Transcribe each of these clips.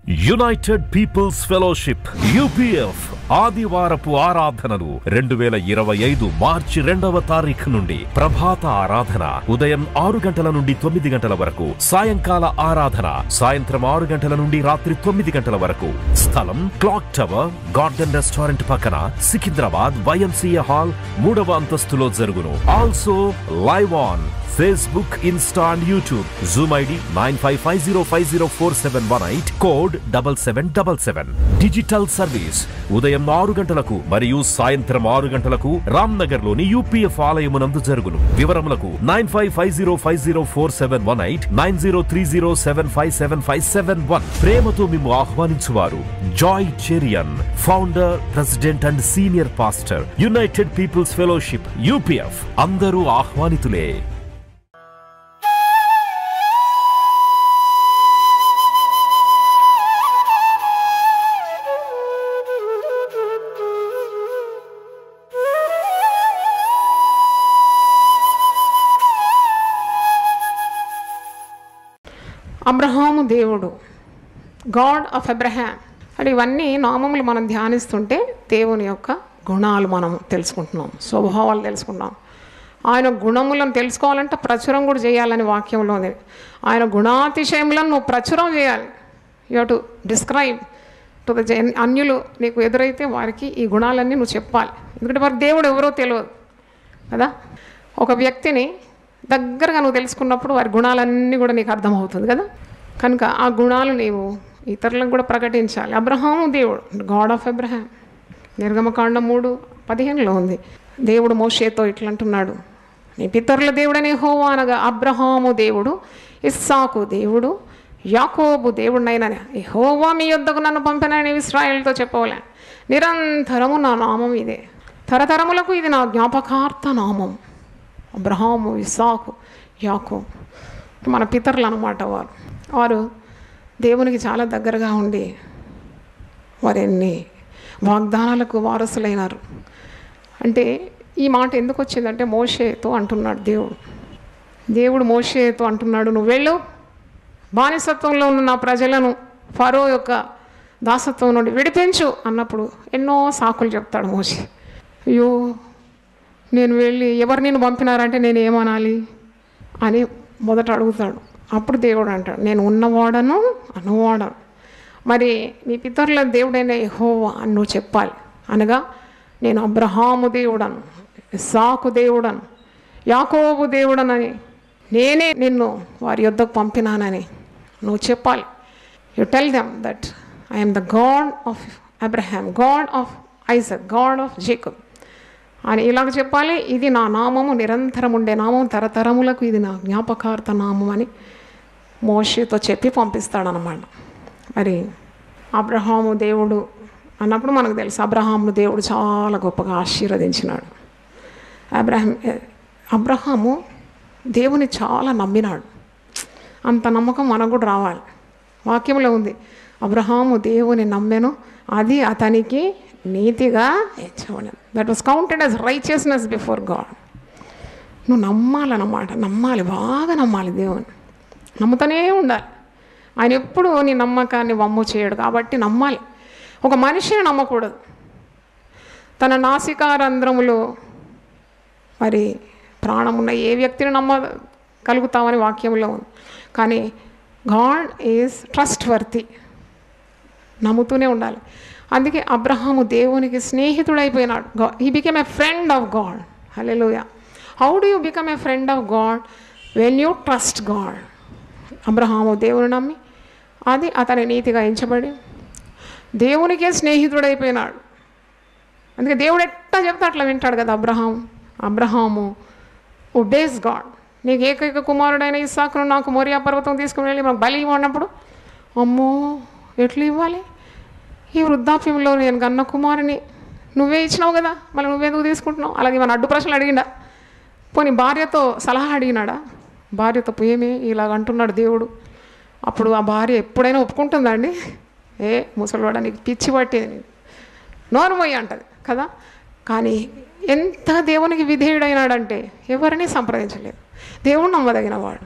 United People's fellowship UPF ఆదివారపు ఆరాధనలు 2025 మార్చి 2వ తారీఖు నుండి ప్రభాత ఆరాధన ఉదయం 6 గంటల నుండి 9 గంటల వరకు, సాయంకాల ఆరాధన సాయంత్రం 6 గంటల నుండి రాత్రి 9 గంటల వరకు. స్థలం క్లాక్ టవర్ గార్డెన్ రెస్టారెంట్ పక్కన, సికింద్రాబాద్ YMCA హాల్ 3వ అంతస్తులో జరుగును. Also live on Facebook, Insta and YouTube. Zoom ID 9550504718, code 7777. Digital service ఉదయం 6 గంటలకు మరియు సాయంత్రం 6 గంటలకు రామ్నగర్ లోని UPF ఆలయమునందు జరుగును. వివరములకు 9550504718, 9030757571. ప్రేమతో మేము ఆహ్వానించువారు Joy Cherian, founder, president and senior pastor, United People's Fellowship UPF. అందరూ ఆహ్వానితులే. అబ్రహాము దేవుడు, గాడ్ ఆఫ్ అబ్రహాం అంటే ఇవన్నీ నామములు మనం ధ్యానిస్తుంటే దేవుని యొక్క గుణాలు మనం తెలుసుకుంటున్నాం, స్వభావాలు తెలుసుకుంటున్నాం. ఆయన గుణములను తెలుసుకోవాలంటే ప్రచురం కూడా చేయాలని వాక్యంలో ఉంది. ఆయన గుణాతిశయములను నువ్వు ప్రచురం చేయాలి. You to describe to the అన్యులు నీకు ఎదురైతే వారికి ఈ గుణాలన్నీ నువ్వు చెప్పాలి. ఎందుకంటే వారికి దేవుడు ఎవరో తెలియదు కదా. ఒక వ్యక్తిని దగ్గరగా నువ్వు తెలుసుకున్నప్పుడు వారి గుణాలన్నీ కూడా నీకు అర్థమవుతుంది కదా. కనుక ఆ గుణాలు నీవు ఇతరులకు కూడా ప్రకటించాలి. అబ్రహాము దేవుడు, గాడ్ ఆఫ్ అబ్రహాం. నిర్గమకాండం 3:15 ఉంది. దేవుడు మోషేతో ఇట్లా అంటున్నాడు, నీ పితరుల దేవుడని యెహోవా అనగా అబ్రహాము దేవుడు, ఇస్సాకు దేవుడు, యాకోబు దేవుడినైనా యెహోవా మీ యొద్దకు నన్ను పంపినని ఇశ్రాయేలుతో చెప్పవలే. నిరంతరము నా నామం ఇదే, తరతరములకు ఇది నా జ్ఞాపకార్థ నామం. అబ్రహాము, ఇస్సాకు, యాకోబు మన పితరులు అన్నమాట. వారు దేవునికి చాలా దగ్గరగా ఉండి వారెన్ని వాగ్దానాలకు వారసులైనారు. అంటే ఈ మాట ఎందుకు వచ్చిందంటే మోషేతో అంటున్నాడు దేవుడు మోషేతో అంటున్నాడు, నువ్వు వెళ్ళు, బానిసత్వంలో ఉన్న నా ప్రజలను ఫరో యొక్క దాసత్వం నుండి విడిపించు అన్నప్పుడు ఎన్నో సాకులు చెప్తాడు మోషే. అయ్యో నేను వెళ్ళి ఎవరు నేను పంపినారంటే నేను ఏమనాలి అని మొదట అడుగుతాడు. అప్పుడు దేవుడు అంటాడు, నేను ఉన్నవాడను అనువాడను. మరి నీ పితరుల దేవుడైన యెహోవా అని నువ్వు చెప్పాలి. అనగా నేను అబ్రహాము దేవుడను, ఇస్సాకు దేవుడను, యాకోబు దేవుడనని, నేనే నిన్ను వారి యొద్దకు పంపినానని నువ్వు చెప్పాలి. You tell them that I am the God of Abraham, God of Isaac, God of Jacob అని ఇలాగ చెప్పాలి. ఇది నా నామము, నిరంతరం ఉండే నామం, తరతరములకు ఇది నా జ్ఞాపకార్థ నామం అని మోషేతో చెప్పి పంపిస్తాడనమాట. మరి అబ్రహాము దేవుడు అన్నప్పుడు మనకు తెలుసు, అబ్రహామును దేవుడు చాలా గొప్పగా ఆశీర్వదించినాడు. అబ్రహాము దేవుని చాలా నమ్మినాడు. అంత నమ్మకం మనకు కూడా రావాలి. వాక్యంలో ఉంది, అబ్రహాము దేవుని నమ్మెను, అది అతనికి నీతిగా ఎంచబడింది. That was counted as righteousness before God. నువ్వు నమ్మాలన్నమాట, నమ్మాలి, బాగా నమ్మాలి. దేవుని నమ్ముతూనే ఉండాలి. ఆయన ఎప్పుడు నీ నమ్మకాన్ని వమ్ము చేయడు కాబట్టి నమ్మాలి. ఒక మనిషిని నమ్మకూడదు. తన నాసికారంధ్రములో మరి ప్రాణమున్న ఏ వ్యక్తిని నమ్మగలుగుతామని వాక్యంలో ఉంది. కానీ గాడ్ ఈజ్ ట్రస్ట్ వర్తి, నమ్ముతూనే ఉండాలి. అందుకే అబ్రహాము దేవునికి స్నేహితుడైపోయినాడు. He became a friend of God. Hallelujah. How do you become a friend of God? When you trust God. Abraham దేవుని నమ్మి అది అతని నీతిగా ఎంచబడి దేవునికే స్నేహితుడైపోయినాడు. అందుకే దేవుడు ఎట్లా చెప్తే అట్లా వింటాడు కదా. Abraham obese God. నీకు ఏకైక కుమారుడైన ఇస్సాకును నాకు మోరియా పర్వతం తీసుకుని వెళ్ళి మాకు బలి ఇవ్వనప్పుడు, అమ్మో ఎట్లా ఇవ్వాలి, ఈ వృద్ధాప్యంలో నేను కన్న కుమారుని నువ్వే ఇచ్చినావు కదా, మళ్ళీ నువ్వెందుకు తీసుకుంటున్నావు? అలాగే మన అడ్డు ప్రశ్నలు అడిగిండా? పోనీ భార్యతో సలహా అడిగినాడా? భార్యతో ఏమి ఇలాగ అంటున్నాడు దేవుడు. అప్పుడు ఆ భార్య ఎప్పుడైనా ఒప్పుకుంటుందండి? ముసలివాడ నీకు పిచ్చి పట్టేది, నోరు మొయ్యి అంటది కదా. కానీ ఎంత దేవునికి విధేయుడైనాడంటే ఎవరిని సంప్రదించలేదు. దేవుడు నమ్మదగిన వాడు.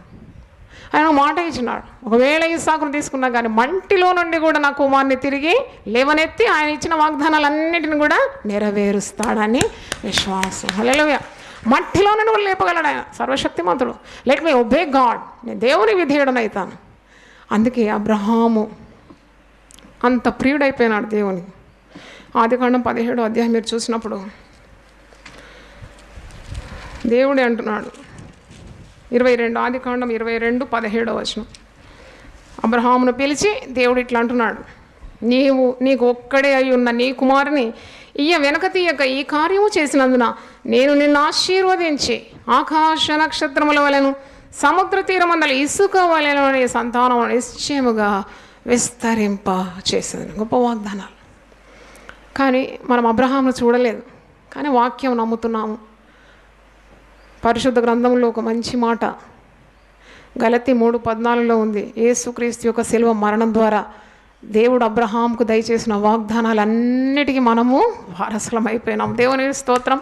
ఆయన మాట ఇచ్చినాడు, ఒకవేళ ఇస్సాకును తీసుకున్నా కానీ మంటిలో నుండి కూడా నా కుమారుని తిరిగి లేవనెత్తి ఆయన ఇచ్చిన వాగ్దానాలన్నిటిని కూడా నెరవేరుస్తాడని విశ్వాసం. హల్లెలూయా. మట్టిలో నుండి కూడా లేపగలడు ఆయన, సర్వశక్తిమంతుడు. లెట్ మీ ఒబే గాడ్, నేను దేవుని విధేయుడనైతాను. అందుకే అబ్రహాము అంత ప్రియుడైపోయినాడు దేవుని. ఆదికాండం 17వ అధ్యాయం మీరు చూసినప్పుడు దేవుడే అంటున్నాడు, 22 ఆదికాండం 22:17 వచనం. అబ్రహామును పిలిచి దేవుడు ఇట్లా అంటున్నాడు, నీకు ఒక్కడే అయి ఉన్న నీ కుమారుని వెనక తీయక ఈ కార్యము చేసినందున నేను నిన్ను ఆశీర్వదించి ఆకాశ నక్షత్రముల వలెను సముద్ర తీరమందల ఇసుక వలెను నీ సంతానం నిశ్చయముగా విస్తరింప చేసేది. గొప్ప వాగ్దానాలు. కానీ మనం అబ్రహామును చూడలేదు, కానీ వాక్యం నమ్ముతున్నాము. పరిశుద్ధ గ్రంథంలో ఒక మంచి మాట గలతీ 3:14 ఉంది. యేసుక్రీస్తు యొక్క శిలువ మరణం ద్వారా దేవుడు అబ్రహాంకు దయచేసిన వాగ్దానాలన్నిటికీ మనము వారసులం అయిపోయినాం. దేవుని స్తోత్రం.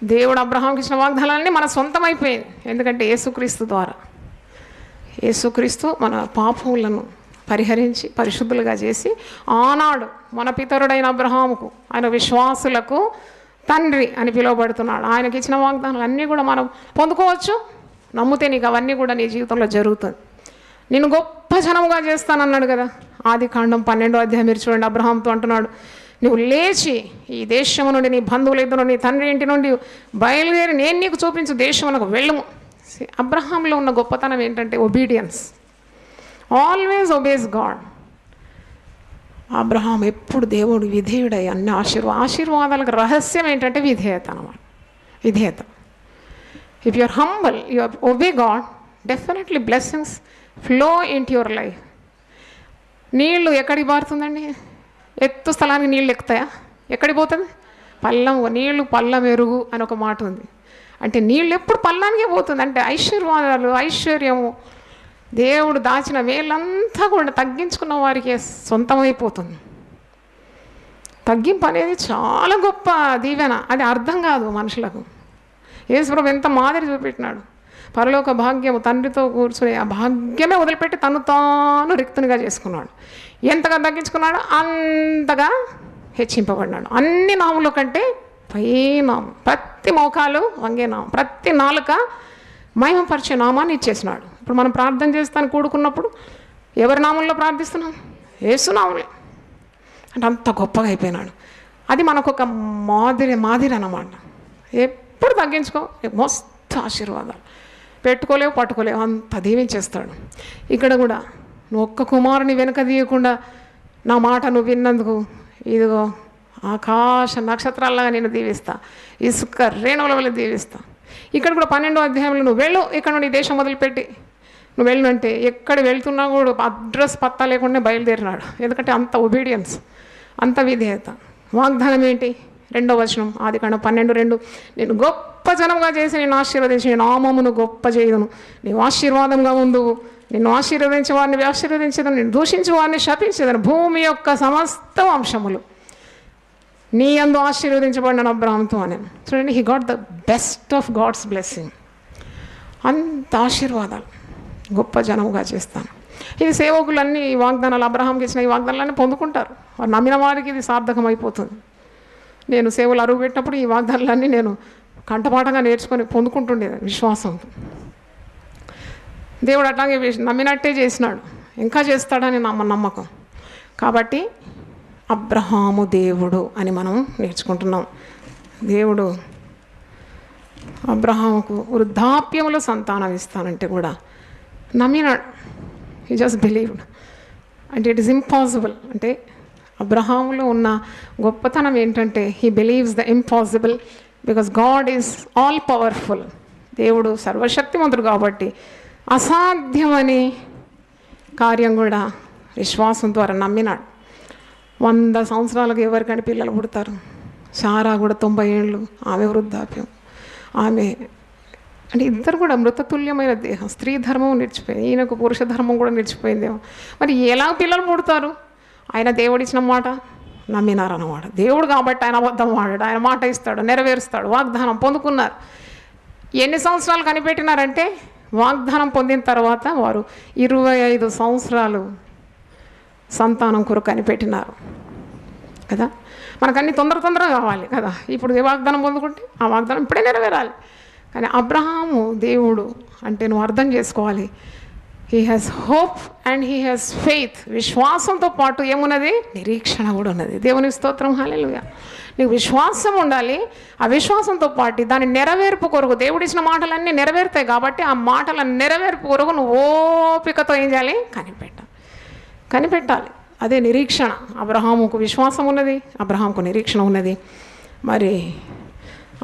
దేవుడు అబ్రహాంకి ఇచ్చిన వాగ్దానాలన్నీ మన సొంతం అయిపోయింది. ఎందుకంటే యేసుక్రీస్తు ద్వారా. యేసుక్రీస్తు మన పాపములను పరిహరించి పరిశుద్ధులుగా చేసి ఆనాడు మన పితరుడైన అబ్రహాముకు, ఆయన విశ్వాసులకు తండ్రి అని పిలువబడుతున్నాడు. ఆయనకి ఇచ్చిన వాగ్దానాలు అన్నీ కూడా మనం పొందుకోవచ్చు. నమ్మితే నీకు అవన్నీ కూడా నీ జీవితంలో జరుగుతుంది. నేను గొప్ప జనముగా చేస్తానన్నాడు కదా. ఆదికాండం 12వ అధ్యాయం మీరు చూడండి. అబ్రహాంతో అంటున్నాడు, నువ్వు లేచి ఈ దేశము నుండి నీ బంధువుల ఇద్దరు నీ తండ్రి ఇంటి నుండి బయలుదేరి నేను నీకు చూపించు దేశమునకు వెళ్ళము. అబ్రహాంలో ఉన్న గొప్పతనం ఏంటంటే obedience. Always obese God. Abraham ఎప్పుడు దేవుడు విధేయుడై అన్ని ఆశీర్వాదాలకు రహస్యం ఏంటంటే విధేయత అన్నమాట. విధేయత. If you are humble, you obey God, definitely blessings flow into your life. నీళ్ళు ఎక్కడికి పారుతుందండి? ఎత్తు స్థలానికి నీళ్ళు ఎక్కుతాయా? ఎక్కడికి పోతుంది? పల్లం. నీళ్ళు పల్లం ఎరుగు అని ఒక మాట ఉంది. అంటే నీళ్ళు ఎప్పుడు పల్లానికే పోతుంది. అంటే ఐశ్వర్యాలు, ఐశ్వర్యము, దేవుడు దాచిన వేళ్ళంతా కూడా తగ్గించుకున్న వారికి సొంతమైపోతుంది. తగ్గింపు అనేది చాలా గొప్ప దీవెన. అది అర్థం కాదు మనుషులకు. యేసుప్రభు ఎంత మాదిరి చూపెట్టినాడు. పరలోక భాగ్యము తండ్రితో కూర్చుని ఆ భాగ్యమే వదిలిపెట్టి తను తాను రిక్తునిగా చేసుకున్నాడు. ఎంతగా తగ్గించుకున్నాడో అంతగా హెచ్చింపబడినాడు. అన్ని నాముల కంటే పై నామం, ప్రతి మోకాలు వంగే నామం, ప్రతి నాలుక మహిమపరిచే నామాన్ని ఇచ్చేసినాడు. ఇప్పుడు మనం ప్రార్థన చేస్తాను కూడుకున్నప్పుడు ఎవరి నామంలో ప్రార్థిస్తున్నాం? యేసు నామమే. అంటే అంత గొప్పగా అయిపోయినాడు. అది మనకు ఒక మాదిరి అన్నమాట. ఎప్పుడు తగ్గించుకో, మస్తు ఆశీర్వాదాలు. పెట్టుకోలేవు, పట్టుకోలేవు, అంత దీవించేస్తాడు. ఇక్కడ కూడా నువ్వు ఒక్క కుమారుని వెనక తీయకుండా నా మాట నువ్వు విన్నందుకు ఇదిగో ఆకాశ నక్షత్రాల్లాగా నేను దీవిస్తా, ఇసుక రేణువుల వల్ల దీవిస్తా. ఇక్కడ కూడా 12వ అధ్యాయంలో నువ్వు వెళ్ళు, ఇక్కడ నుండి దేశం మొదలుపెట్టి నువ్వు వెళ్ళు అంటే ఎక్కడ వెళ్తున్నా కూడా అడ్రస్ పత్తా లేకుండా బయలుదేరినాడు. ఎందుకంటే అంత ఒబీడియన్స్, అంత విధేయత. వాగ్దానం ఏంటి? 2వ వచనం ఆదికాండం 12:2. నేను గొప్ప జనంగా చేసి నేను ఆశీర్వదించి నేను నామమును గొప్ప చేయదును. నీవు ఆశీర్వాదంగా ఉందువు. నిన్ను ఆశీర్వదించే వారిని ఆశీర్వదించేదను, నేను దూషించే వారిని శపించేదను. భూమి యొక్క సమస్త వంశములు నీ యందు ఆశీర్వదించబడిన అబ్రహాముతో అని. చూడండి, he got the best of God's blessing. అంత ఆశీర్వాదాలు. గొప్ప జనముగా చేస్తాను. ఇది సేవకులన్నీ ఈ వాగ్దానాలు, అబ్రహాంకి ఇచ్చిన ఈ వాగ్దానాలన్నీ పొందుకుంటారు. వారు నమ్మిన వారికి ఇది సార్థకం అయిపోతుంది. నేను సేవలు అరుగు పెట్టినప్పుడు ఈ వాగ్దానాలన్నీ నేను కంఠపాఠంగా నేర్చుకొని పొందుకుంటుండేది విశ్వాసంతో. దేవుడు అట్లాగే నమ్మినట్టే చేసినాడు, ఇంకా చేస్తాడని నమ్మకం. కాబట్టి అబ్రహాము దేవుడు అని మనం నేర్చుకుంటున్నాం. దేవుడు అబ్రహాముకు వృద్ధాప్యములో సంతానం ఇస్తానంటే కూడా నమ్మినాడు. He just believed. అంటే ఇట్ ఈస్ ఇంపాసిబుల్. అంటే అబ్రహాములో ఉన్న గొప్పతనం ఏంటంటే he believes the impossible because God is all powerful. దేవుడు సర్వశక్తిమంతుడు కాబట్టి అసాధ్యమని కార్యం కూడా విశ్వాసం ద్వారా నమ్మినాడు. 100 సంవత్సరాలకు ఎవరికైనా పిల్లలు పుడతారు. సారా కూడా 90 ఏళ్ళు, ఆమె వృద్ధాప్యం. ఆమె అంటే ఇద్దరు కూడా మృతతుల్యమైన దేహం. స్త్రీ ధర్మం నిలిచిపోయింది, ఈయనకు పురుష ధర్మం కూడా నిలిచిపోయిందేమో. మరి ఎలా పిల్లలు పుడతారు? ఆయన దేవుడిచ్చిన మాట నమ్మినారన్నమాట. దేవుడు కాబట్టి ఆయన అబద్ధం వాడాడు. ఆయన మాట ఇస్తాడు, నెరవేరుస్తాడు. వాగ్దానం పొందుకున్నారు. ఎన్ని సంవత్సరాలు కనిపెట్టినారంటే వాగ్దానం పొందిన తర్వాత వారు 25 సంవత్సరాలు సంతానం కొరకు కనిపెట్టినారు కదా. మనకన్నీ తొందరగా కావాలి కదా. ఇప్పుడు ఏ వాగ్దానం పొందుకుంటే ఆ వాగ్దానం ఇప్పుడే నెరవేరాలి. కానీ అబ్రహాము దేవుడు అంటే నువ్వు అర్థం చేసుకోవాలి, he has hope and he has faith. విశ్వాసంతో పాటు ఏమున్నది? నిరీక్షణ కూడా ఉన్నది. దేవుని స్తోత్రం, హల్లెలూయా. నీకు విశ్వాసం ఉండాలి. ఆ విశ్వాసంతో పాటు దాని నెరవేర్పు కొరకు, దేవుడిచ్చిన మాటలన్నీ నెరవేరుతాయి కాబట్టి ఆ మాటల నెరవేర్పు కొరకు నువ్వు ఓపికతో ఏం చేయాలి? కనిపెట్టాలి. అదే నిరీక్షణ. అబ్రహాముకు విశ్వాసం ఉన్నది, అబ్రహాముకు నిరీక్షణ ఉన్నది. మరి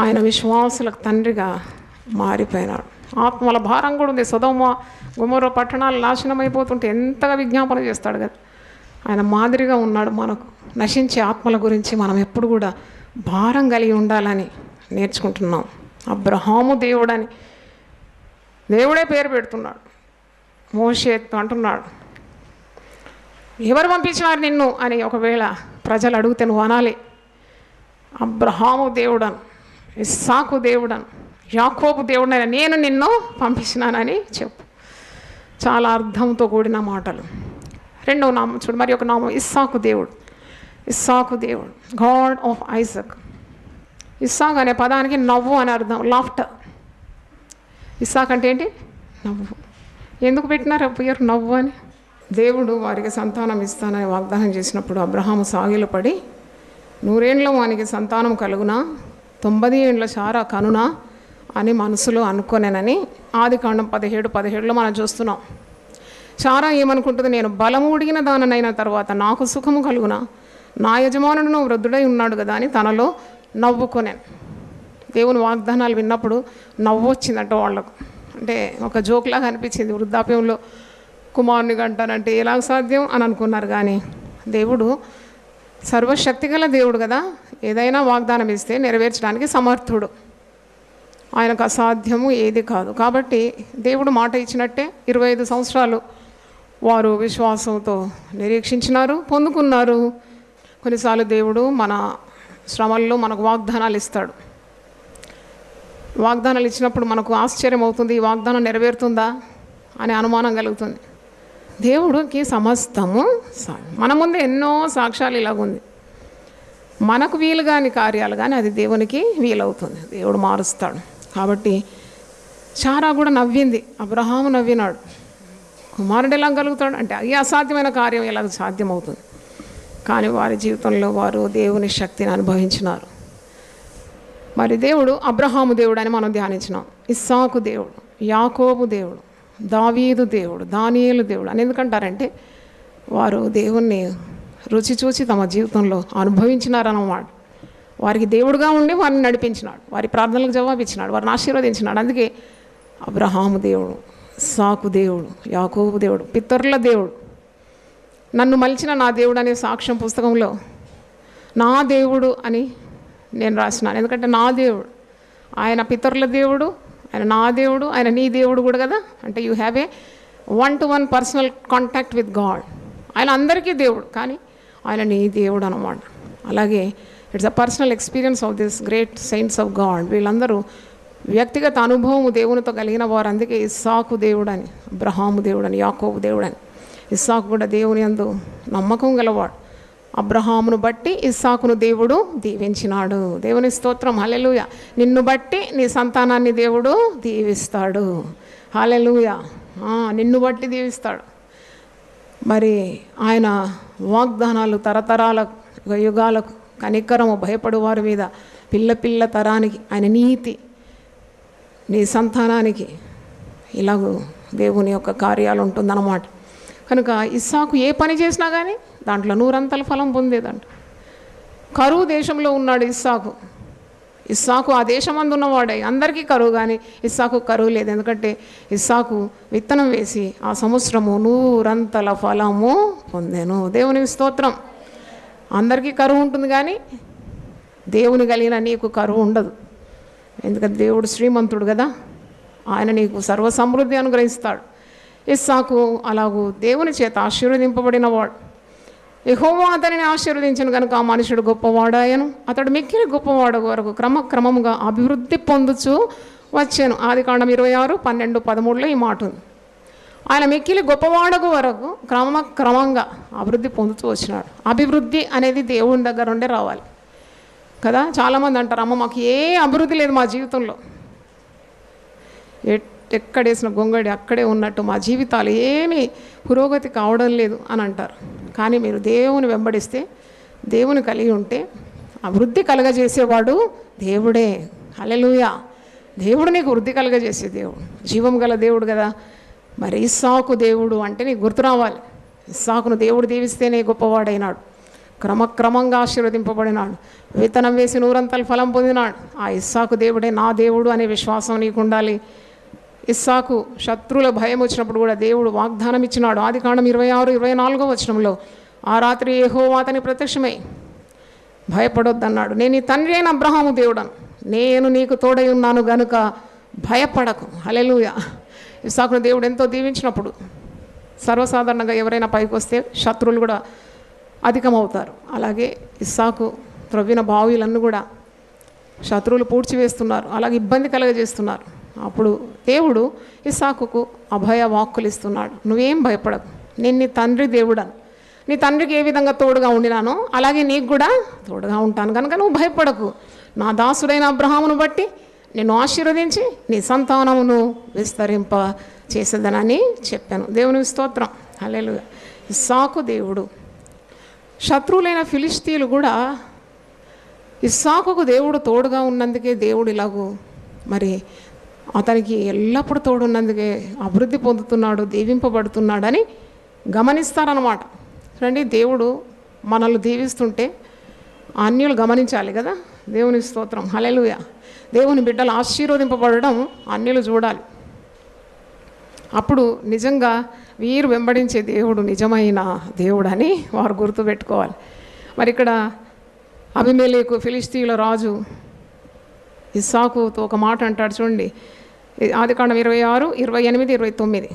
ఆయన విశ్వాసులకు తండ్రిగా మారిపోయినాడు. ఆత్మల భారం కూడా ఉంది. సొదొమ గొమొర్రా పట్టణాలు నాశనం అయిపోతుంటే ఎంతగా విజ్ఞాపన చేస్తాడు కదా. ఆయన మాదిరిగా ఉన్నాడు. మనకు నశించే ఆత్మల గురించి మనం ఎప్పుడు కూడా భారం కలిగి ఉండాలని నేర్చుకుంటున్నాం. అబ్రహాము దేవుడని దేవుడే పేరు పెడుతున్నాడు. మోషే అంటున్నాడు, ఎవరు పంపించినారు నిన్ను అని ఒకవేళ ప్రజలు అడిగితే నువ్వు అనాలి, అబ్రహాము దేవుడను, ఇస్సాకు దేవుడను, యాకోబు దేవుడని నేను నిన్ను పంపించినానని చెప్పు. చాలా అర్థంతో కూడిన మాటలు. రెండవ నామం చూడు, మరి ఒక నామం ఇస్సాకు దేవుడు. ఇస్సాకు దేవుడు, గాడ్ ఆఫ్ ఐజక్. ఇస్సాక్ అనే పదానికి నవ్వు అని అర్థం, లాఫ్టర్. ఇస్సాక్ అంటే ఏంటి? నవ్వు. ఎందుకు పెట్టినారు పేరు నవ్వు అని? దేవుడు వారికి సంతానం ఇస్తానని వాగ్దానం చేసినప్పుడు అబ్రహాము సాగిలు పడి 100 ఏండ్ల వానికి సంతానం కలుగునా, 90 ఏండ్ల శారా కనునా అని మనసులో అనుకోనేనని ఆదికాండం 17:17లో మనం చూస్తున్నాం. శారా ఏమనుకుంటుంది? నేను బలము ఉడిగిన దాననైన తర్వాత నాకు సుఖము కలుగునా, నా యజమానుడును వృద్ధుడై ఉన్నాడు కదా అని తనలో నవ్వుకొనేను. దేవుని వాగ్దానాలు విన్నప్పుడు నవ్వు వచ్చిందంట వాళ్ళకు. అంటే ఒక జోక్లాగా అనిపించింది. వృద్ధాప్యంలో కుమారుని కంటానంటే ఎలా సాధ్యం అని అనుకున్నారు. కానీ దేవుడు సర్వశక్తిగల దేవుడు కదా, ఏదైనా వాగ్దానం ఇస్తే నెరవేర్చడానికి సమర్థుడు. ఆయనకు అసాధ్యము ఏది కాదు. కాబట్టి దేవుడు మాట ఇచ్చినట్టే 25 సంవత్సరాలు వారు విశ్వాసంతో నిరీక్షించినారు, పొందుకున్నారు. కొన్నిసార్లు దేవుడు మన శ్రమల్లో మనకు వాగ్దానాలు ఇస్తాడు. వాగ్దానాలు ఇచ్చినప్పుడు మనకు ఆశ్చర్యం అవుతుంది, ఈ వాగ్దానం నెరవేరుతుందా అనే అనుమానం కలుగుతుంది. దేవుడికి సమస్తము మన ముందు ఎన్నో సాక్ష్యాలు ఇలాగుంది. మనకు వీలు కాని కార్యాలు కానీ అది దేవునికి వీలవుతుంది. దేవుడు మారుస్తాడు. కాబట్టి శారా కూడా నవ్వింది, అబ్రహాము నవ్వినాడు. కుమారుడు ఎలా కలుగుతాడు అంటే ఈ అసాధ్యమైన కార్యం ఎలా సాధ్యమవుతుంది? కానీ వారి జీవితంలో వారు దేవుని శక్తిని అనుభవించినారు. మరి దేవుడు అబ్రహాము దేవుడు అని మనం ధ్యానించినాం. ఇస్సాకు దేవుడు, యాకోబు దేవుడు, దావీదు దేవుడు, దానియేలు దేవుడు అని ఎందుకంటారంటే వారు దేవుణ్ణి రుచి చూసి తమ జీవితంలో అనుభవించినారన్నమాట. వారికి దేవుడుగా ఉండి వారిని నడిపించినాడు, వారి ప్రార్థనలకు జవాబు ఇచ్చినాడు, వారిని ఆశీర్వదించినాడు. అందుకే అబ్రహాము దేవుడు, ఇస్సాకు దేవుడు, యాకోబు దేవుడు, పితరుల దేవుడు. నన్ను మలిచిన నా దేవుడు అనే సాక్ష్యం పుస్తకంలో నా దేవుడు అని నేను రాసినాను. ఎందుకంటే నా దేవుడు, ఆయన పితరుల దేవుడు, ఆయన నా దేవుడు, ఆయన నీ దేవుడు కూడా కదా. అంటే you have a 1-to-1 personal contact with God. ఆయన అందరికీ దేవుడు, కానీ ఆయన నీ దేవుడు అన్నమాట. అలాగే it's a personal experience of this great saints of God. వీళ్ళందరూ వ్యక్తిగత అనుభవం దేవునితో కలిగిన వారు. అందుకే ఇస్సాకు దేవుడని, అబ్రహాము దేవుడని, యాకోబు దేవుడని. ఇస్సాకు కూడా దేవుని యందు నమ్మకం గలవాడు. అబ్రహామును బట్టి ఇస్సాకును దేవుడు దీవించినాడు. దేవుని స్తోత్రం, హల్లెలూయా. నిన్ను బట్టి నీ సంతానాన్ని దేవుడు దీవిస్తాడు. హల్లెలూయా. నిన్ను బట్టి దీవిస్తాడు. మరి ఆయన వాగ్దానాలు తరతరాలకు, యుగాలకు, కనికరము భయపడు వారి మీద, పిల్ల తరానికి ఆయన నీతి నీ సంతానానికి ఇలాగూ దేవుని యొక్క కార్యాలు ఉంటుందన్నమాట. కనుక ఇస్సాకు ఏ పని చేసినా కానీ దాంట్లో 100 ఫలం పొందేదంట. కరువు దేశంలో ఉన్నాడు ఇస్సాకు ఆ దేశమందు ఉన్నవాడే. అందరికీ కరువు, కానీ ఇస్సాకు కరువు లేదు. ఎందుకంటే ఇస్సాకు విత్తనం వేసి ఆ సంవత్సరము 100 ఫలము పొందెను. దేవుని స్తోత్రం. అందరికీ కరువు ఉంటుంది, కానీ దేవుని కలిగిన నీకు కరువు ఉండదు. ఎందుకంటే దేవుడు శ్రీమంతుడు కదా, ఆయన నీకు సర్వ సమృద్ధి అనుగ్రహిస్తాడు. ఇస్సాకు అలాగూ దేవుని చేత ఆశీర్వదింపబడిన వాడు. యెహోవా అతనిని ఆశీర్వదించను కనుక ఆ మనుషుడు గొప్పవాడాయను. అతడు మిక్కిలి గొప్పవాడు వరకు క్రమక్రమముగా అభివృద్ధి పొందుచు వచ్చాను. ఆదికాండం 26:12-13 ఈ మాట ఉంది. ఆయన మిక్కిలి గొప్పవాడకు వరకు క్రమంగా అభివృద్ధి పొందుతూ వచ్చినాడు. అభివృద్ధి అనేది దేవుని దగ్గర నుండే రావాలి కదా. చాలామంది అంటారు, అమ్మ మాకు ఏ అభివృద్ధి లేదు మా జీవితంలో, ఎక్కడేసిన గొంగడి అక్కడే ఉన్నట్టు మా జీవితాలు ఏమీ పురోగతి కావడం లేదు అని అంటారు. కానీ మీరు దేవుని వెంబడిస్తే, దేవుని కలిగి ఉంటే అభివృద్ధి కలగజేసేవాడు దేవుడే. హల్లెలూయా. దేవుడు నీకు వృద్ధి కలగజేసే దేవుడు, జీవం గల దేవుడు కదా. మరి ఇస్సాకు దేవుడు అంటే నీకు గుర్తు రావాలి. ఇస్సాకును దేవుడు దీవిస్తేనే గొప్పవాడైనాడు, క్రమక్రమంగా ఆశీర్వదింపబడినాడు, విత్తనం వేసి 100 ఫలం పొందినాడు. ఆ ఇస్సాకు దేవుడే నా దేవుడు అనే విశ్వాసం నీకు ఉండాలి. ఇస్సాకు శత్రువుల భయం వచ్చినప్పుడు కూడా దేవుడు వాగ్దానం ఇచ్చినాడు. ఆదికాండం 26-24 వచనంలో ఆ రాత్రి యెహోవా అతనికి ప్రత్యక్షమై భయపడొద్దన్నాడు. నేను నీ తండ్రి అయిన అబ్రహాము దేవుడను, నేను నీకు తోడై ఉన్నాను గనుక భయపడకు. హల్లెలూయా. ఇస్సాకును దేవుడు ఎంతో దీవించినప్పుడు సర్వసాధారణంగా ఎవరైనా పైకి వస్తే శత్రువులు కూడా అధికమవుతారు. అలాగే ఇస్సాకు త్రవ్విన బావిలన్నీ కూడా శత్రువులు పూడ్చివేస్తున్నారు, అలాగే ఇబ్బంది కలగజేస్తున్నారు. అప్పుడు దేవుడు ఇస్సాకుకు అభయ వాక్కులు ఇస్తున్నాడు. నువ్వేం భయపడకు, నేను నీ తండ్రి దేవుడను, నీ తండ్రికి ఏ విధంగా తోడుగా ఉండినానో అలాగే నీకు కూడా తోడుగా ఉంటాను కనుక నువ్వు భయపడకు. నా దాసుడైన అబ్రహామును బట్టి నిన్ను ఆశీర్వదించి నీ సంతానమును విస్తరింప చేసేదనని చెప్పాను. దేవుని స్తోత్రం. హల్లెలూయా. ఇస్సాకు దేవుడు. శత్రువులైన ఫిలిష్తీయులు కూడా ఇస్సాకుకు దేవుడు తోడుగా ఉన్నందుకే దేవుడు ఇలాగూ మరి అతనికి ఎల్లప్పుడూ తోడున్నందుకే అభివృద్ధి పొందుతున్నాడు, దీవింపబడుతున్నాడని గమనిస్తారన్నమాట. రండి, దేవుడు మనల్ని దీవిస్తుంటే అన్యులు గమనించాలి కదా. దేవుని స్తోత్రం. హల్లెలూయా. దేవుని బిడ్డలు ఆశీర్వదింపబడడం అన్యులు చూడాలి. అప్పుడు నిజంగా వీరు వెంబడించే దేవుడు నిజమైన దేవుడని వారు గుర్తుపెట్టుకోవాలి. మరి ఇక్కడ అబీమెలెకు ఫిలిష్తీయుల రాజు ఇస్సాకుతో ఒక మాట అంటాడు చూడండి. ఆదికాండం 26, 28, 29.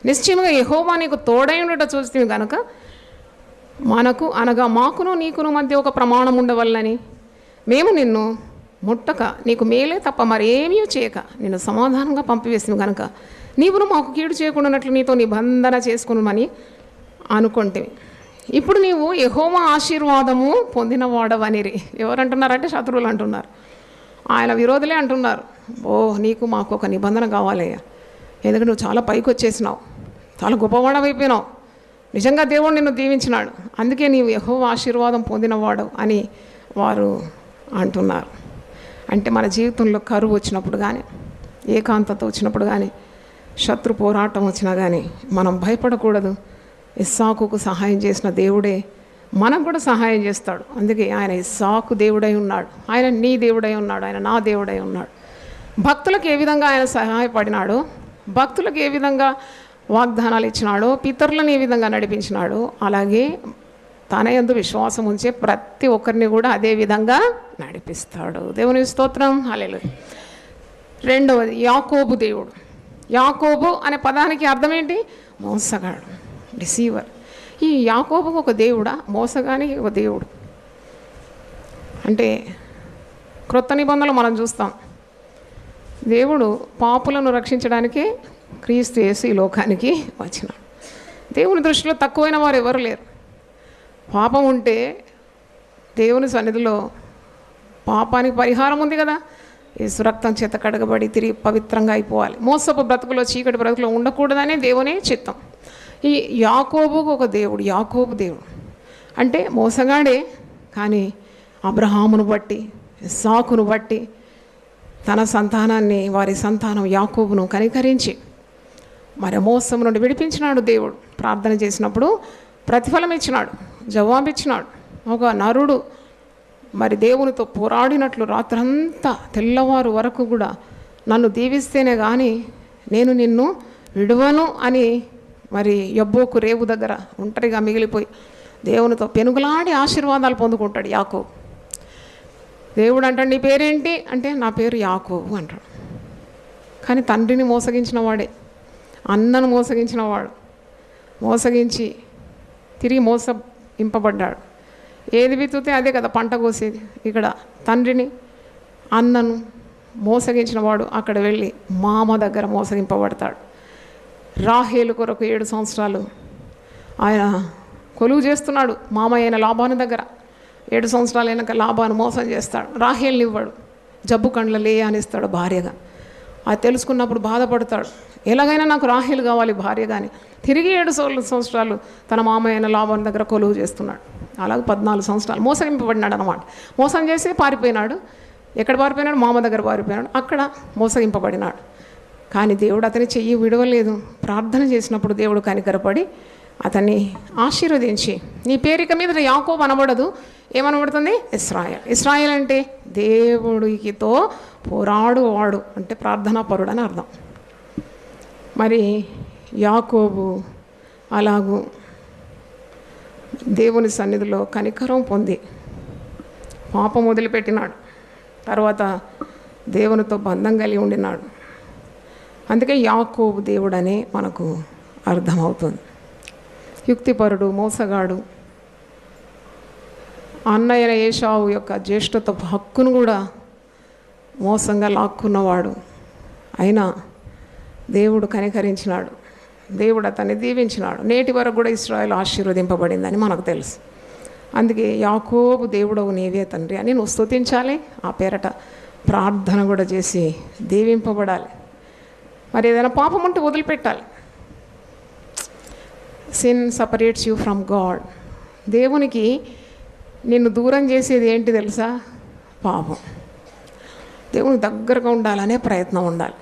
నిశ్చయముగా యెహోవా నీకు తోడై ఉండట చూస్తే కనుక మనకు అనగా మాకును నీకును మధ్య ఒక ప్రమాణం ఉండవల్లని మేము నిన్ను ముట్టక నీకు మేలే తప్ప మరేమీ చేయక నిన్ను సమాధానంగా పంపివేసింది కనుక నీవును మాకు కీడు చేయకుండానట్లు నీతో నిబంధన చేసుకున్నామని అనుకుంటే ఇప్పుడు నీవు యెహోవా ఆశీర్వాదము పొందినవాడవనిరి. ఎవరు అంటున్నారంటే శత్రువులు అంటున్నారు, ఆయన విరోధులే అంటున్నారు. ఓ నీకు మాకు ఒక నిబంధన కావాలయ్యా, ఎందుకంటే నువ్వు చాలా పైకి వచ్చేసినావు, చాలా గొప్పవాడవైపోయినావు, నిజంగా దేవుడు నిన్ను దీవించినాడు, అందుకే నీవు యెహోవా ఆశీర్వాదం పొందినవాడు అని వారు అంటున్నారు. అంటే మన జీవితంలో కరువు వచ్చినప్పుడు కానీ, ఏకాంతత వచ్చినప్పుడు కానీ, శత్రు పోరాటం వచ్చినా కానీ మనం భయపడకూడదు. ఇస్సాకుకు సహాయం చేసిన దేవుడే మనకు కూడా సహాయం చేస్తాడు. అందుకే ఆయన ఇస్సాకు దేవుడై ఉన్నాడు, ఆయన నీ దేవుడై ఉన్నాడు, ఆయన నా దేవుడై ఉన్నాడు. భక్తులకు ఏ విధంగా ఆయన సహాయపడినాడో, భక్తులకు ఏ విధంగా వాగ్దానాలు ఇచ్చినాడో, పితరులను ఏ విధంగా నడిపించినాడో, అలాగే తన యందు విశ్వాసం ఉంచే ప్రతి ఒక్కరిని కూడా అదే విధంగా నడిపిస్తాడు. దేవుని స్తోత్రం. హల్లెలూయా. రెండవది యాకోబు దేవుడు. యాకోబు అనే పదానికి అర్థం ఏంటి? మోసగాడు, డిసీవర్. ఈ యాకోబుకు ఒక దేవుడా, మోసగానికి ఒక దేవుడు. అంటే క్రొత్త నిబంధనలు మనం చూస్తాం, దేవుడు పాపులను రక్షించడానికే క్రీస్తు యేసు ఈ లోకానికి వచ్చినాడు. దేవుని దృష్టిలో తక్కువైన వారు ఎవరు లేరు. పాపం ఉంటే దేవుని సన్నిధిలో పాపానికి పరిహారం ఉంది కదా. యేసు రక్తం చేత కడగబడి తిరిగి పవిత్రంగా అయిపోవాలి. మోసపు బ్రతుకులో, చీకటి బ్రతుకులో ఉండకూడదనే దేవుని చిత్తం. ఈ యాకోబుకు ఒక దేవుడు, యాకోబు దేవుడు అంటే మోసగాడే, కానీ అబ్రహామును బట్టి, ఇస్సాకును బట్టి తన సంతానాన్ని, వారి సంతానం యాకోబును కనికరించి మరి మోసం నుండి విడిపించినాడు. దేవుడు ప్రార్థన చేసినప్పుడు ప్రతిఫలం ఇచ్చినాడు, జవాబిచ్చినాడు. ఒక నరుడు మరి దేవునితో పోరాడినట్లు రాత్రంతా తెల్లవారు వరకు కూడా నన్ను దీవిస్తేనే కానీ నేను నిన్ను విడువను అని మరి యబ్బోకు రేవు దగ్గర ఒంటరిగా మిగిలిపోయి దేవునితో పెనుగులాడి ఆశీర్వాదాలు పొందుకుంటాడు యాకోబు. దేవుడు అంటాడు, నీ పేరేంటి అంటే నా పేరు యాకోబు అంటాడు. కానీ తండ్రిని మోసగించిన వాడే, అన్నను మోసగించిన వాడు, మోసగించి తిరిగి మోసగింపబడ్డాడు. ఏది విత్తుతే అదే కదా పంట కోసేది. ఇక్కడ తండ్రిని, అన్నను మోసగించిన వాడు అక్కడ వెళ్ళి మామ దగ్గర మోసగింపబడతాడు. రాహేలు కొరకు 7 సంవత్సరాలు ఆయన కొలువు చేస్తున్నాడు మామ అయిన లాబాను దగ్గర. 7 సంవత్సరాలు అయినాక లాబాను మోసం చేస్తాడు. రాహేల్ని ఇవ్వడు, జబ్బు కండ్ల లేయా అని ఇస్తాడు భార్యగా. అది తెలుసుకున్నప్పుడు బాధపడతాడు, ఎలాగైనా నాకు రాహేలు కావాలి భార్య. కానీ తిరిగి 7 సంవత్సరాలు తన మామ అయిన లాబాను దగ్గర కొలువు చేస్తున్నాడు. అలాగే 14 సంవత్సరాలు మోసగింపబడినాడు అన్నమాట. మోసం చేసి పారిపోయినాడు. ఎక్కడ పారిపోయినాడు? మామ దగ్గర పారిపోయినాడు. అక్కడ మోసగింపబడినాడు. కానీ దేవుడు అతని చెయ్యి విడవలేదు. ప్రార్థన చేసినప్పుడు దేవుడు కనికరపడి అతన్ని ఆశీర్వదించి, నీ పేరిక మీద యాకోబు అనబడదు, ఏమనబడుతుంది? ఇశ్రాయేల్. ఇశ్రాయేల్ అంటే దేవుడికితో పోరాడువాడు, అంటే ప్రార్థనాపరుడు అని అర్థం. మరి యాకోబు అలాగూ దేవుని సన్నిధిలో కనికరం పొంది పాపం వదిలిపెట్టినాడు. తర్వాత దేవునితో బంధం కలిగి ఉండినాడు. అందుకే యాకోబు దేవుడని మనకు అర్థమవుతుంది. యుక్తిపరుడు, మోసగాడు, అన్నయ్య ఏశావు యొక్క జ్యేష్ఠత్వ హక్కును కూడా మోసంగా లాక్కున్నవాడు. అయినా దేవుడు కనికరించినాడు, దేవుడు అతన్ని దీవించినాడు. నేటి వరకు కూడా ఇశ్రాయేలు ఆశీర్వదింపబడిందని మనకు తెలుసు. అందుకే యాకోబు దేవుడవు నీవే తండ్రి అని నువ్వు స్తుతించాలి. ఆ పేరట ప్రార్థన కూడా చేసి దీవింపబడాలి. మరి ఏదైనా పాపం ఉంటే వదిలిపెట్టాలి. Sin separates you from God. దేవునికి నిన్ను దూరం చేసేది ఏంటి తెలుసా? పాపం. దేవునికి దగ్గరగా ఉండాలనే ప్రయత్నం ఉండాలి.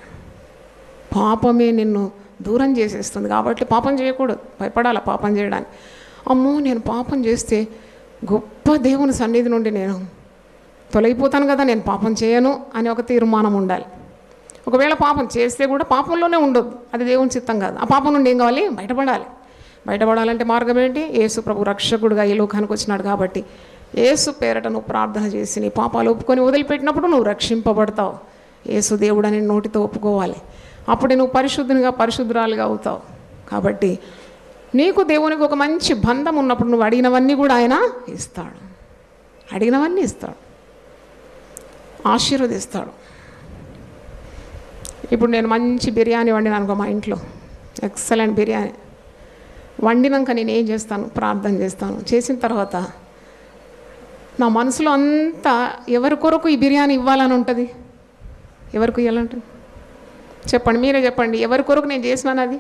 పాపమే నిన్ను దూరం చేసేస్తుంది. కాబట్టి పాపం చేయకూడదు, భయపడాలి పాపం చేయడానికి. అమ్మో నేను పాపం చేస్తే గొప్ప దేవుని సన్నిధి నుండి నేను తొలగిపోతాను కదా, నేను పాపం చేయను అని ఒక తీర్మానం ఉండాలి. ఒకవేళ పాపం చేస్తే కూడా పాపంలోనే ఉండొద్దు, అది దేవుని చిత్తం కాదు. ఆ పాపం నుండి ఏం కావాలి? బయటపడాలి. బయటపడాలంటే మార్గం ఏంటి? యేసు ప్రభు రక్షకుడుగా ఈ లోకానికి వచ్చినాడు కాబట్టి యేసు పేరట నువ్వు ప్రార్థన చేసి నీ పాపాలు ఒప్పుకొని వదిలిపెట్టినప్పుడు నువ్వు రక్షింపబడతావు. యేసు దేవుడని నోటితో ఒప్పుకోవాలి. అప్పుడే నువ్వు పరిశుద్ధునిగా, పరిశుద్ధురాలుగా అవుతావు. కాబట్టి నీకు దేవునికి ఒక మంచి బంధం ఉన్నప్పుడు నువ్వు అడిగినవన్నీ కూడా ఆయన ఇస్తాడు. అడిగినవన్నీ ఇస్తాడు, ఆశీర్వదిస్తాడు. ఇప్పుడు నేను మంచి బిర్యానీ వండినాను అనుకో మా ఇంట్లో, ఎక్సలెంట్ బిర్యానీ వండినాక నేను ఏం చేస్తాను? ప్రార్థన చేస్తాను. చేసిన తర్వాత నా మనసులో అంతా ఎవరి కొరకు ఈ బిర్యానీ ఇవ్వాలని ఉంటుంది. ఎవరికి ఇవ్వాలంటుంది? చెప్పండి, మీరే చెప్పండి. ఎవరి కొరకు నేను చేసినాను? అది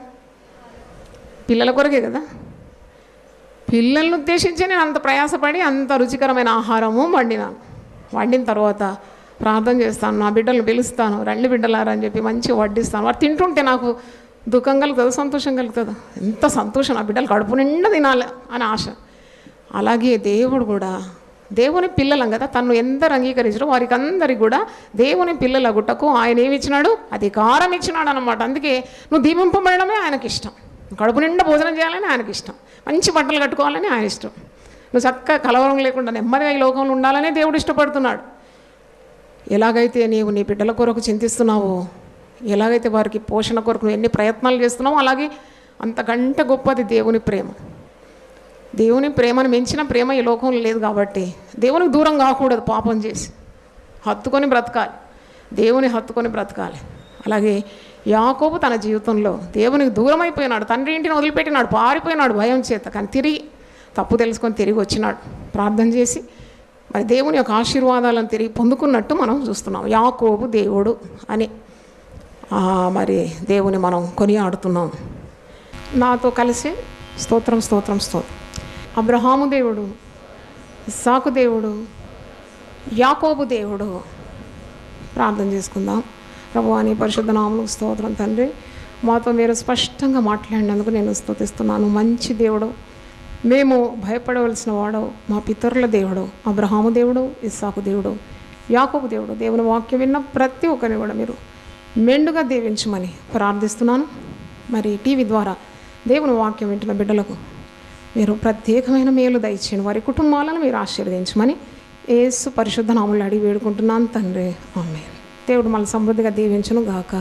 పిల్లల కొరకే కదా. పిల్లల్ని ఉద్దేశించి నేను అంత ప్రయాసపడి అంత రుచికరమైన ఆహారము వండినాను. వండిన తర్వాత ప్రార్థన చేస్తాను, నా బిడ్డలను పిలుస్తాను, రండి బిడ్డలారా అని చెప్పి మంచిగా వడ్డిస్తాను. వారు తింటుంటే నాకు దుఃఖం కలుగుతుంది, సంతోషం కలుగుతుంది. ఎంత సంతోషం, నా బిడ్డలు కడుపు నిండా తినాలి అని ఆశ. అలాగే దేవుడు కూడా దేవుని పిల్లలం కదా, తను ఎందరు అంగీకరించడం వారికి అందరికి కూడా దేవుని పిల్లల గుట్టకు ఆయన ఏమి ఇచ్చినాడు? అధికారం ఇచ్చినాడు అనమాట. అందుకే నువ్వు దీవింపబడమే ఆయనకి ఇష్టం, కడుపు నిండా భోజనం చేయాలని ఆయనకి ఇష్టం, మంచి బట్టలు కట్టుకోవాలని ఆయన ఇష్టం, నువ్వు చక్కగా కలవరం లేకుండా నెమ్మదిగా ఈ లోకంలో ఉండాలనే దేవుడు ఇష్టపడుతున్నాడు. ఎలాగైతే నీవు నీ బిడ్డల కొరకు చింతిస్తున్నావో, ఎలాగైతే వారికి పోషణ కొరకు నువ్వు ఎన్ని ప్రయత్నాలు చేస్తున్నావో, అలాగే అంతకంటే గొప్పది దేవుని ప్రేమ. దేవుని ప్రేమను మించిన ప్రేమ ఈ లోకంలో లేదు. కాబట్టి దేవునికి దూరం కాకూడదు, పాపం చేసి హత్తుకొని బ్రతకాలి, దేవుని హత్తుకొని బ్రతకాలి. అలాగే యాకోబు తన జీవితంలో దేవునికి దూరం అయిపోయినాడు, తండ్రి ఇంటిని వదిలిపెట్టినాడు, పారిపోయినాడు భయం చేత. కానీ తిరిగి తప్పు తెలుసుకొని తిరిగి వచ్చినాడు, ప్రార్థన చేసి మరి దేవుని యొక్క ఆశీర్వాదాలను తిరిగి పొందుకున్నట్టు మనం చూస్తున్నాం. యాకోబు దేవుడు అని మరి దేవుని మనం కొనియాడుతున్నాం. నాతో కలిసి స్తోత్రం స్తోత్రం స్తోత్రం. అబ్రహాము దేవుడు, ఇస్సాకు దేవుడు, యాకోబు దేవుడు. ప్రార్థన చేసుకుందాం. ప్రభువా నీ పరిశుద్ధ నామమునకు స్తోత్రం తండ్రి. మాతో మీరు స్పష్టంగా మాట్లాడినందుకు నేను స్తుతిస్తున్నాను. మంచి దేవుడు, మేము భయపడవలసిన వాడు, మా పితరుల దేవుడు, అబ్రహాము దేవుడు, ఇస్సాకు దేవుడు, యాకోబు దేవుడు. దేవుని వాక్యం విన్న ప్రతి ఒక్కరిని కూడా మీరు మెండుగా దీవించమని ప్రార్థిస్తున్నాను. మరి టీవీ ద్వారా దేవుని వాక్యం వింటున్న బిడ్డలకు మీరు ప్రత్యేకమైన మేలు దయచేయండి, వారి కుటుంబాలను మీరు ఆశీర్వదించమని యేసు పరిశుద్ధ నామములో అడిగి వేడుకుంటున్నాను తండ్రి. ఆమేన్. దేవుడు మళ్ళీ సమృద్ధిగా దీవించును గాక.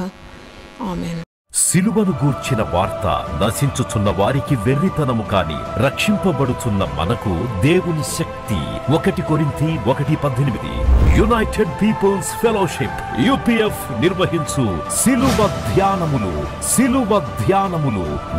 ఆమేన్. సిలువను గూర్చిన వార్త నశించుచున్న వారికి వెర్రితనము కాని రక్షింపబడుచున్న మనకు దేవుని శక్తి. 1 కొరింథీ 1:18. యునైటెడ్ పీపుల్స్ ఫెలోషిప్ UPF నిర్వహించు సిలువ ధ్యానములు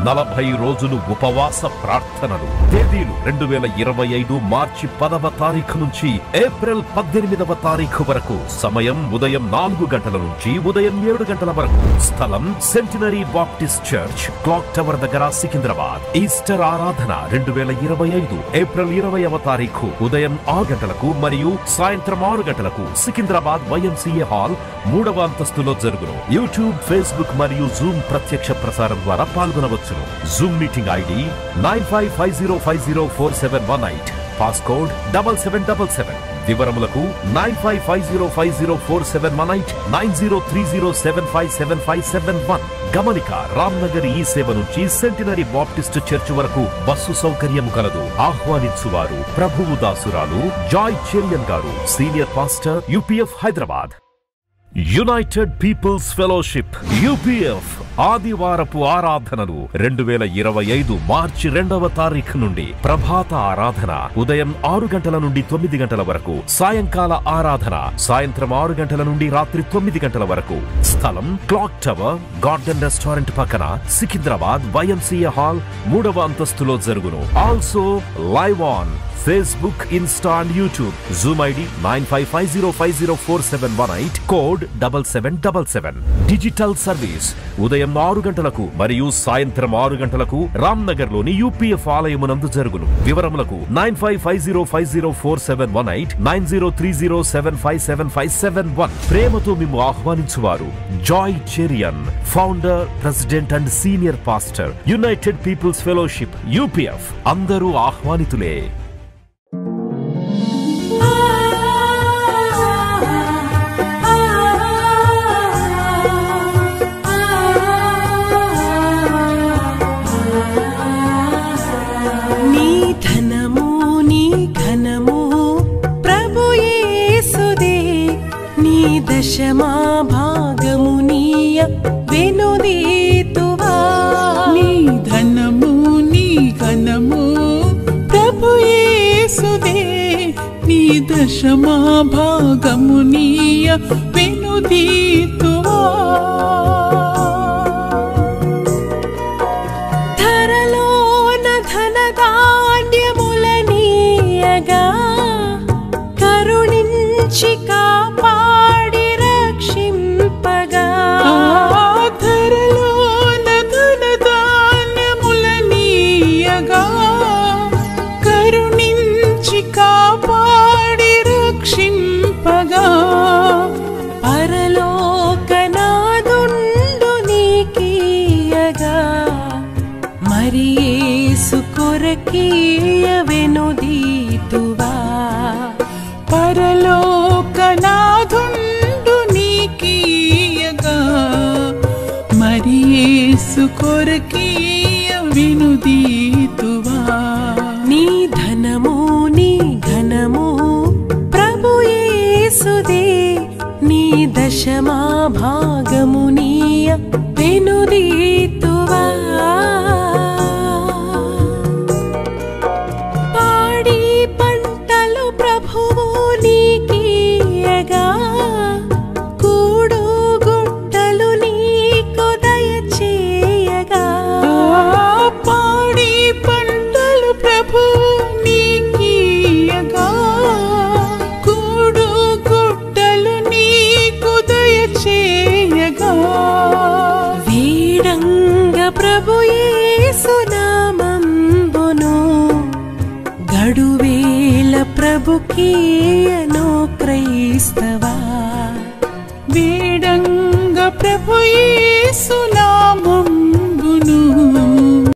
40 రోజులు ఉపవాస ప్రార్థనలు. తేదీలు 2025 మార్చి 10వ తారీఖు నుంచి ఏప్రిల్ 18వ తారీఖు వరకు. సమయం ఉదయం 4 గంటల నుంచి ఉదయం 7 గంటల వరకు. స్థలం centenary Baptist church, clock tower దగ్గర, సికింద్రాబాద్. ఈస్టర్ ఆరాధన 2025 ఏప్రిల్ 20వ తారీఖు ఉదయం 6 గంటలకు మరియు సాయంత్రం 6 గంటలకు సికింద్రాబాద్ YMCA హాల్ 3వ అంతస్తులో జరుగును. యూట్యూబ్, ఫేస్బుక్ మరియు జూమ్ ప్రత్యక్ష ప్రసారం ద్వారా పాల్గొనవచ్చును. Zoom meeting ID 9550504718, passcode 7777. వివరములకు 9550504718, 9030757571. గమనిక, రామ్నగర్ ఈ సేవ నుంచి సెంటినరీ బాప్టిస్ట్ చర్చ్ వరకు బస్సు సౌకర్యం కలదు. ఆహ్వానించువారు ప్రభువు దాసురాలు Joy Cherian garu, senior pastor, UPF Hyderabad. United People's Fellowship UPF ఆదివారపు ఆరాధనలు 2025 మార్చి 2వ తారీఖు నుండి. ప్రభాత ఆరాధన ఉదయం 6 గంటల నుండి 9 గంటల వరకు. సాయంకాల ఆరాధన సాయంత్రం 6 గంటల నుండి రాత్రి 9 గంటల వరకు. స్థలం క్లాక్ టవర్, గార్డెన్ రెస్టారెంట్ పక్కన, సికింద్రాబాద్ YMCA హాల్ 3వ అంతస్తులో జరుగును. Also live on Facebook, Insta and YouTube. Zoom ID 9550504718, code 7777. Digital service ఉదయం 6 గంటలకు మరియు సాయంత్రం 6 గంటలకు రామ్నగర్ లోని UPF ఆలయమునందు జరుగును. వివరములకు 9550504718, 9030757571. ప్రేమతో మేము ఆహ్వానించువారు Joy Cherian, founder, president and senior pastor, United People's Fellowship UPF. అందరూ ఆహ్వానితులే. దశమా భాగమునీయ వెనుదీతువా. నీ ధనము నీ ఘనము ప్రభు యేసుదే. నీ దశమా భాగమునీయ వెనుదీతువా. ధరలోన ధనధాన్యములనీయగా కరుణించి కాపాడి రక్షింపగా. ధరలోన ధనధాన్యములనీయగా కరుణించి కాపాడి రక్షింపగా. పరలోకనాదుండు నీకీయగా మరి యేసు కొరకీయ వెనుదీతువా. పరలోకనాదుండు నీకీయగా మరి యేసు కొరకీయ వెనుదీతువా. నీ ధనము నీ ఘనము ప్రభు యేసుదే. నీ దశమా భాగమునీయ వెనుదీతువా. పాడి పంటలు ప్రభువు నీకీయగా కూడు గుట్టలు నీకు దయచేయగా. పాడి పంటలు ప్రభువు నీకీయగా కూడు గుట్టలు నీకు దయచేయగా. వీడంగ ప్రభు యేసు నామంబును గడువేల ప్రభుకీయను క్రైస్తవా. వీడంగ ప్రభు